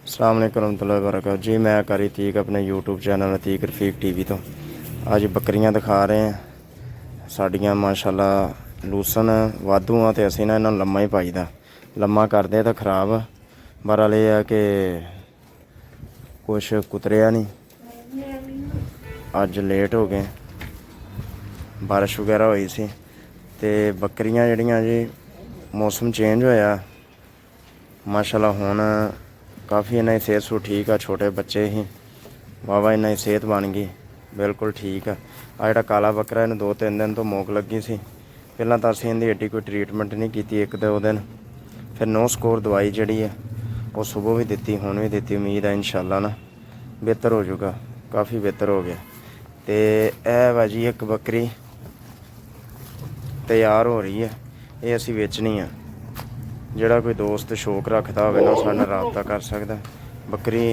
अस्सलाम वालेकुम रहमतुल्लाहि व बरकातहू जी। मैं करी अतीक अपने YouTube channel Atiq Rafiq TV तो अज बकरियां दिखा रहे हैं। साड़ियाँ माशाल्लाह लूसन वाधू आ तो असीं ना इन्हां नूं लम्मा ही पाईदा, लम्मा करदे तो खराब। बहरहाल ये है कि कुछ कुतरिया नहीं, अज लेट हो गए, बारिश वगैरह हुई सी ते बकरियां जिहड़ियां जी मौसम चेंज होया माशाल्लाह हुण काफ़ी इन्हां दी सेहत सूहत ठीक आ। छोटे बच्चे ही वाहवा इन्हां दी सेहत बन गई, बिल्कुल ठीक आ। जिहड़ा काला बकरा इहनूं 2-3 दिन तो मोक लगी सी। पहलां तां असीं इहदी एड्डी कोई ट्रीटमेंट नहीं कीती, 1-2 दिन फिर नो स्कोर दवाई जिहड़ी है वो सुबह भी दित्ती, हुण भी दित्ती। उम्मीद है इंशाअल्लाह ना बेहतर हो जाऊगा, काफ़ी बेहतर हो गया। ते ऐ वा जी एक बकरी तैयार हो रही है, ये असीं वेचनी है। ਜਿਹੜਾ कोई दोस्त शौक रखता होवे ना साडे नाल राबता कर सकदा। बकरी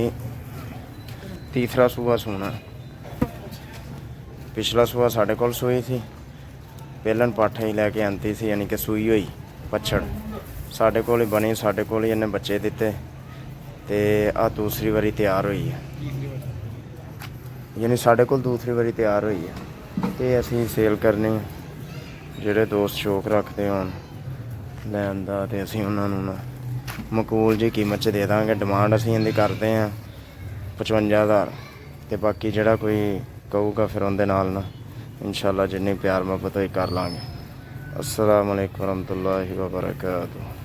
तीसरा सूआ सूना, पिछला सूआ साडे कोल सूई सी, पहलन पाठा ही लैके आंदी सी, यानी कि सूई होई पछड़ साडे कोल ही बनी, साडे कोल ही इन्हें बच्चे दिते ते आ दूसरी वारी तैयार हुई है, यानी साडे कोल दूसरी वारी तैयार हुई है। ते असीं सेल करनी, ਜਿਹੜੇ दोस्त शौक रखते होण लैन दा ते असीं उन्हां नूं ना मकबूल जी कीमत 'ਚ दे दांगे। डिमांड असीं इहदी करदे हां 55,000 ते बाकी ਜਿਹੜਾ कोई कहूगा फिर उहदे नाल ना इंशाअल्लाह जिन्नी प्यार मुहब्बत होई कर लांगे। अस्सलाम वालेकुम रहमतुल्लाहि व बरकातहू।